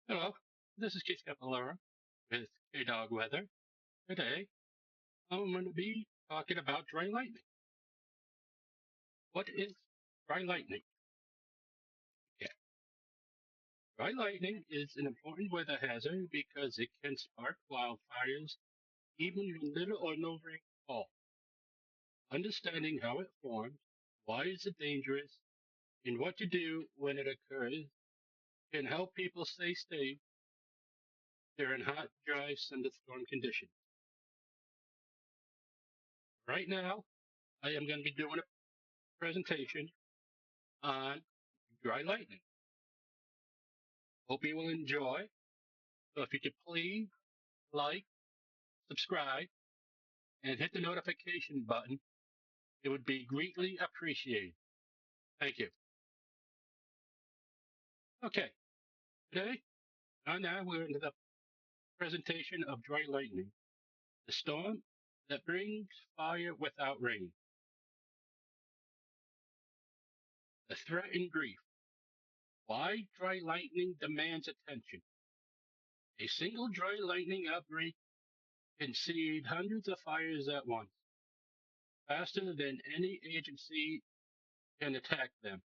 Hello, this is Keith Capellaro with K-Dawg Weather. Today, I'm going to be talking about dry lightning. What is dry lightning? Yeah, dry lightning is an important weather hazard because it can spark wildfires even when little or no rain falls. Understanding how it forms, why is it dangerous, and what to do when it occurs can help people stay safe during hot, dry thunderstorm conditions. Right now, I am going to be doing a presentation on dry lightning. Hope you will enjoy. So if you could please like, subscribe, and hit the notification button, it would be greatly appreciated. Thank you. Okay, today, now we're into the presentation of dry lightning, the storm that brings fire without rain, the threat and grief. Why dry lightning demands attention. A single dry lightning outbreak can seed hundreds of fires at once, faster than any agency can attack them.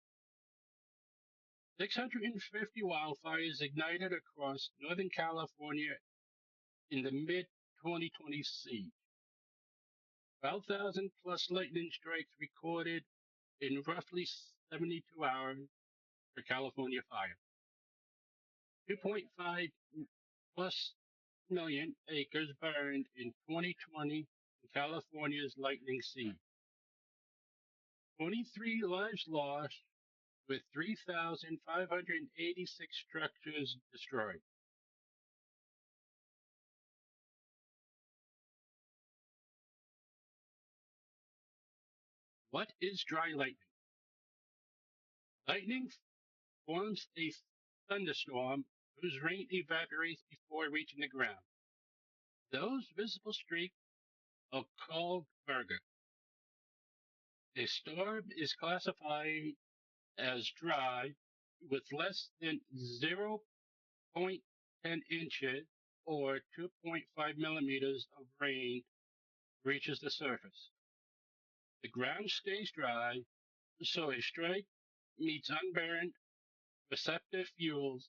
650 wildfires ignited across Northern California in the mid 2020 siege. 12,000 plus lightning strikes recorded in roughly 72 hours for California fire. 2.5 plus million acres burned in 2020 in California's lightning siege. 23 lives lost with 3,586 structures destroyed. What is dry lightning? Lightning forms a thunderstorm whose rain evaporates before reaching the ground. Those visible streaks are called virga. A storm is classified as dry with less than 0.10 inches or 2.5 millimeters of rain reaches the surface. The ground stays dry, so a strike meets unburned receptive fuels,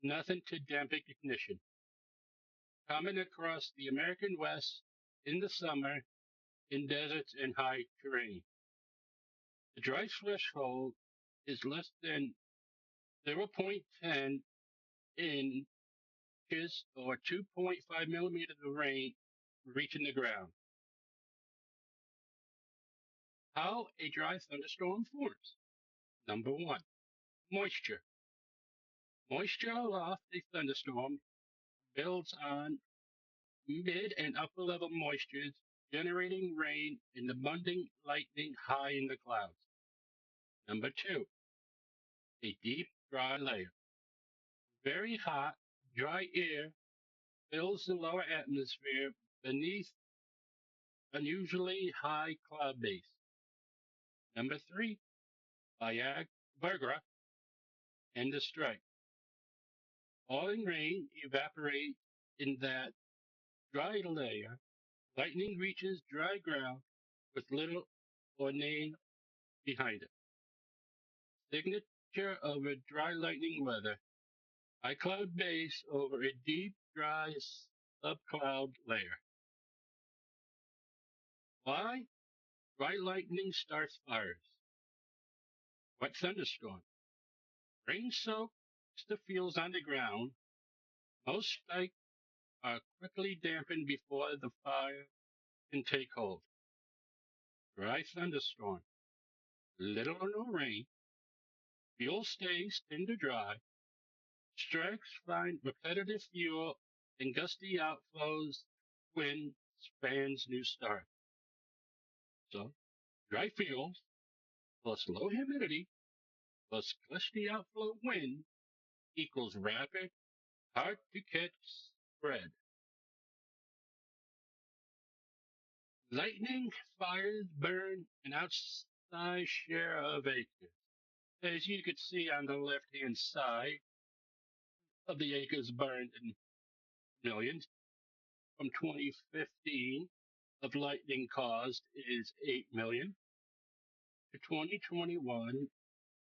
nothing to dampen ignition. Common across the American West in the summer in deserts and high terrain. The dry threshold is less than 0.10 inches or 2.5 millimeters of rain reaching the ground. How a dry thunderstorm forms. Number one, moisture. Moisture aloft a thunderstorm builds on mid and upper level moistures, generating rain and abundant lightning high in the clouds. Number two, a deep, dry layer. Very hot, dry air fills the lower atmosphere beneath unusually high cloud base. Number three, Viagra and the strike. Falling rain evaporates in that dry layer. Lightning reaches dry ground with little or none behind it. Signature of a dry lightning weather. High cloud base over a deep, dry subcloud layer. Why? Dry lightning starts fires. Wet thunderstorm. Rain soaks the fuels on the ground. Most spikes are quickly dampened before the fire can take hold. Dry thunderstorm. Little or no rain. Fuel stays tinder dry. Strikes find repetitive fuel and gusty outflows when spans new start. So, dry fuels plus low humidity plus gusty outflow wind equals rapid, hard to catch spread. Lightning fires burn an outsized share of acres. As you can see on the left hand side, of the acres burned in millions. From 2015 of lightning caused is 8 million. To 2021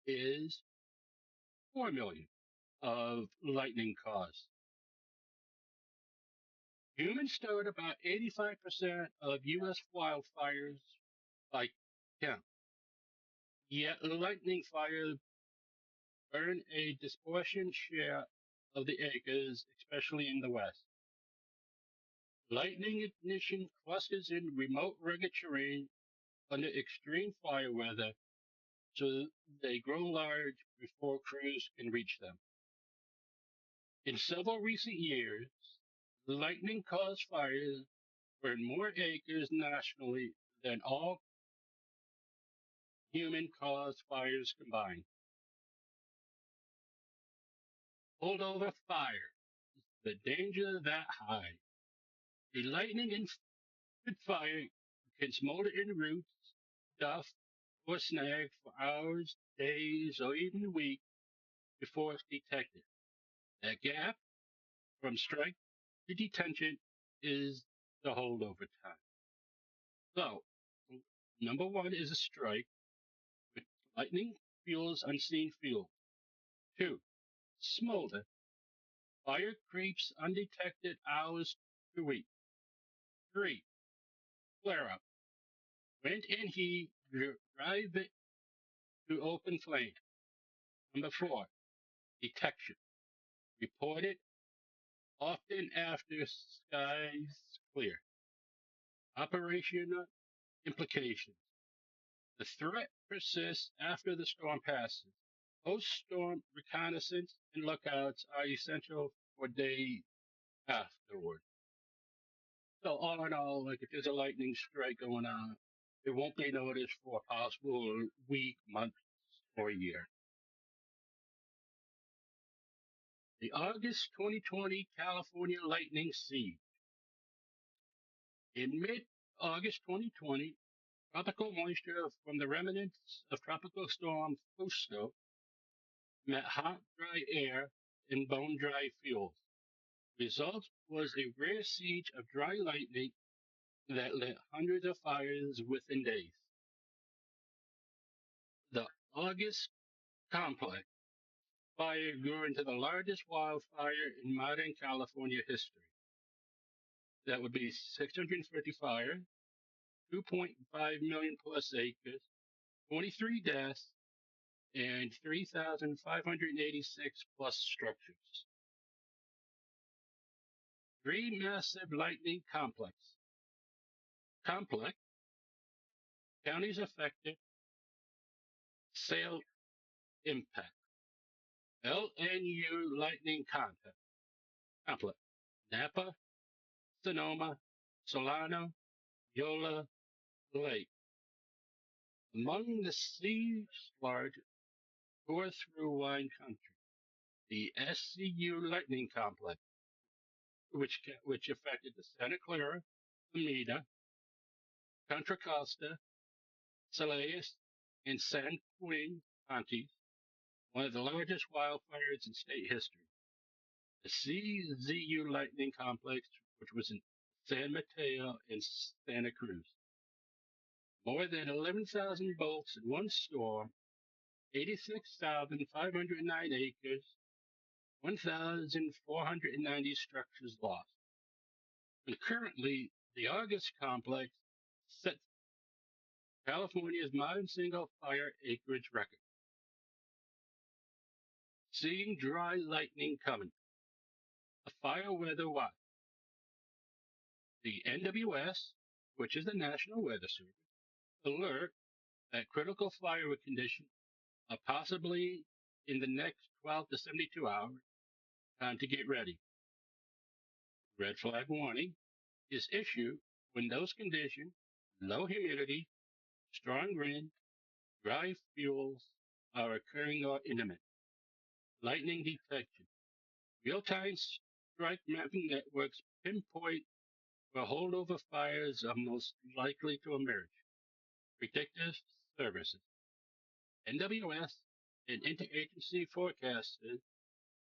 is 4 million of lightning caused. Humans started about 85% of U.S. wildfires by count. Yet lightning fires burn a disproportionate share of the acres, especially in the West. Lightning ignition clusters in remote rugged terrain under extreme fire weather, so they grow large before crews can reach them. In several recent years, lightning caused fires burned more acres nationally than all human caused fires combined. Hold over fire, the danger that high. A lightning infected fire can smolder in roots, duff, or snag for hours, days, or even weeks before it's detected. That gap from strike to detention is the holdover time. So, number one is a strike with lightning fuels unseen fuel. Two, smolder. Fire creeps undetected hours to weeks. Three, flare up. Wind and heat drive it to open flame. Number four, detection. Reported often after skies clear. Operational implications. The threat persists after the storm passes. Post-storm reconnaissance and lookouts are essential for days afterward. So all in all, like if there's a lightning strike going on, it won't be noticed for a possible week, month, or year. The August 2020 California lightning siege. In mid-August 2020, tropical moisture from the remnants of Tropical Storm Fausto met hot, dry air and bone-dry fuels. Result was a rare siege of dry lightning that lit hundreds of fires within days. The August complex fire grew into the largest wildfire in modern California history. That would be 650 fires, 2.5 million plus acres, 23 deaths, and 3,586 plus structures. Three massive lightning complex, counties affected, sale impact. LNU lightning complex. Napa, Sonoma, Solano, Yola, Lake. Among the siege large tore through wine country. The SCU lightning complex, which affected the Santa Clara, Alameda, Contra Costa, Salayas, and San Quin counties, one of the largest wildfires in state history. The CZU lightning complex, which was in San Mateo and Santa Cruz. More than 11,000 bolts in one storm, 86,509 acres, 1,490 structures lost. And currently, the August complex sets California's modern single fire acreage record. Seeing dry lightning coming. A fire weather watch. The NWS, which is the National Weather Service, alert that critical fire conditions are possibly in the next 12 to 72 hours. Time to get ready. Red flag warning is issued when those conditions, low humidity, strong wind, dry fuels, are occurring or imminent. Lightning detection. Real-time strike mapping networks pinpoint where holdover fires are most likely to emerge. Predictive services. NWS and interagency forecasters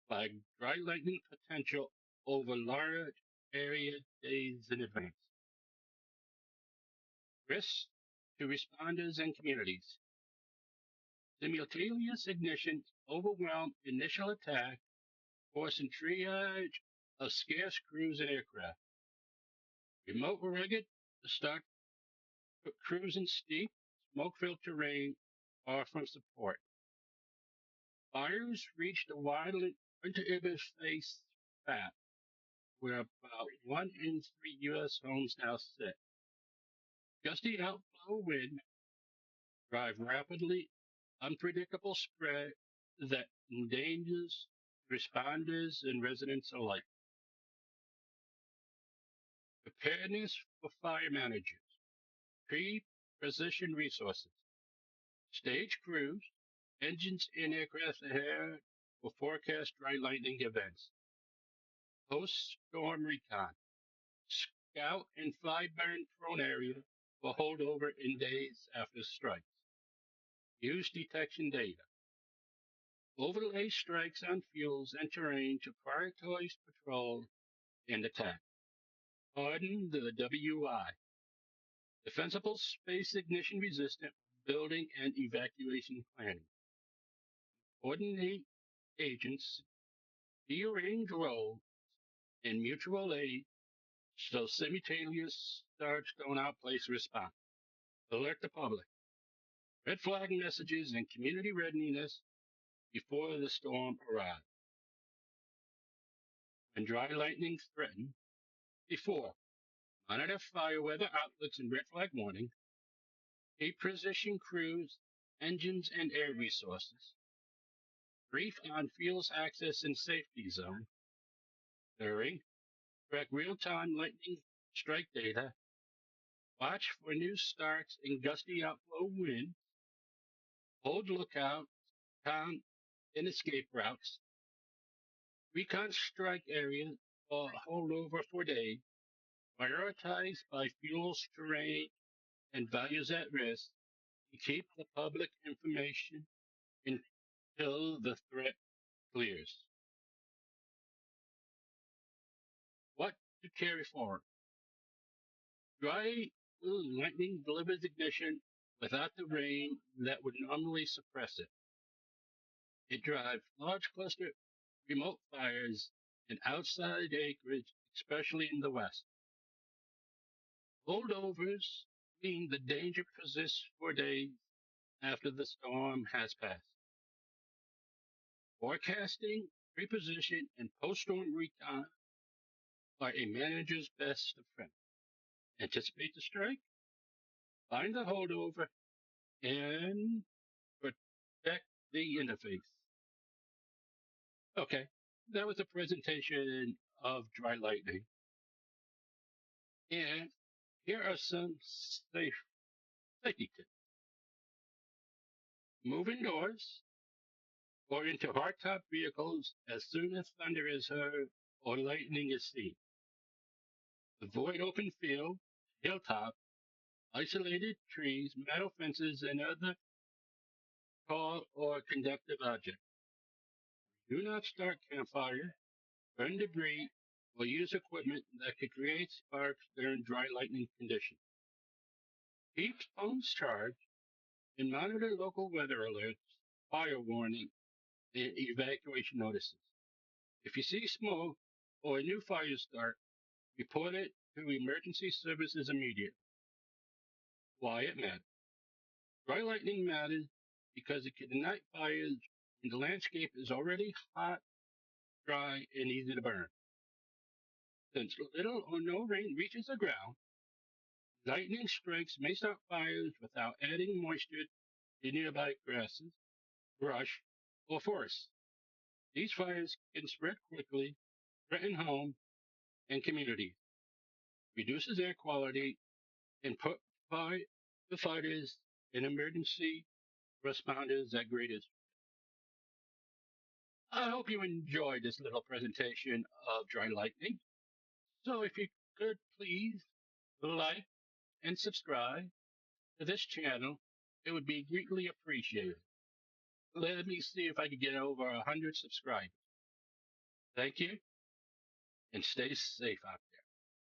Flag dry lightning potential over large area days in advance. Risks to responders and communities. Simultaneous ignition overwhelmed initial attack, forcing triage of scarce crews and aircraft. Remote rugged start cruising steep, smoke-filled terrain far from support. Fires reached the wildly inter-interface path, where about 1 in 3 U.S. homes now sit. Gusty outflow wind drive rapidly unpredictable spread that endangers responders and residents alike. Preparedness for fire managers. Pre-position resources. Stage crews, engines and aircraft ahead for forecast dry lightning events. Post-storm recon. Scout and fly burn prone area for holdover in days after strikes. Use detection data. Overlay strikes on fuels and terrain to prioritize patrol and attack. Harden the WI. Defensible space ignition resistant building and evacuation planning. Coordinate agents, rearrange roles in mutual aid so simultaneous starts don't outplace response. Alert the public. Red flag messages and community readiness before the storm arrives. When dry lightning threatens, before, monitor fire weather outlooks and red flag warning, pre-position crews, engines, and air resources, brief on fuels access and safety zone, during, track real-time lightning strike data, watch for new starts and gusty outflow wind, hold lookout, count and escape routes, recon strike area or holdover for days, prioritize by fuels, terrain, and values at risk, to keep the public information until the threat clears. What to carry forward? Dry lightning delivers ignition without the rain that would normally suppress it. It drives large cluster remote fires and outside acreage, especially in the west. Holdovers mean the danger persists for days after the storm has passed. Forecasting, preposition, and post-storm recon are a manager's best friend. Anticipate the strike, find the holdover, and protect the interface. Okay, that was a presentation of dry lightning. And here are some safety tips. Move indoors or into hardtop vehicles as soon as thunder is heard or lightning is seen. Avoid open field, hilltop, isolated trees, metal fences, and other tall or conductive objects. Do not start campfire, burn debris, or use equipment that could create sparks during dry lightning conditions. Keep phones charged and monitor local weather alerts, fire warning, and evacuation notices. If you see smoke or a new fire start, report it to emergency services immediately. Why it matters. Dry lightning matters because it can ignite fires when the landscape is already hot, dry, and easy to burn. Since little or no rain reaches the ground, lightning strikes may start fires without adding moisture to nearby grasses, brush, or forests. These fires can spread quickly, threaten homes and communities, reduces air quality, and put firefighters and emergency responders at greatest. I hope you enjoyed this little presentation of dry lightning. So if you could please like and subscribe to this channel, it would be greatly appreciated. Let me see if I can get over 100 subscribers. Thank you and stay safe out there.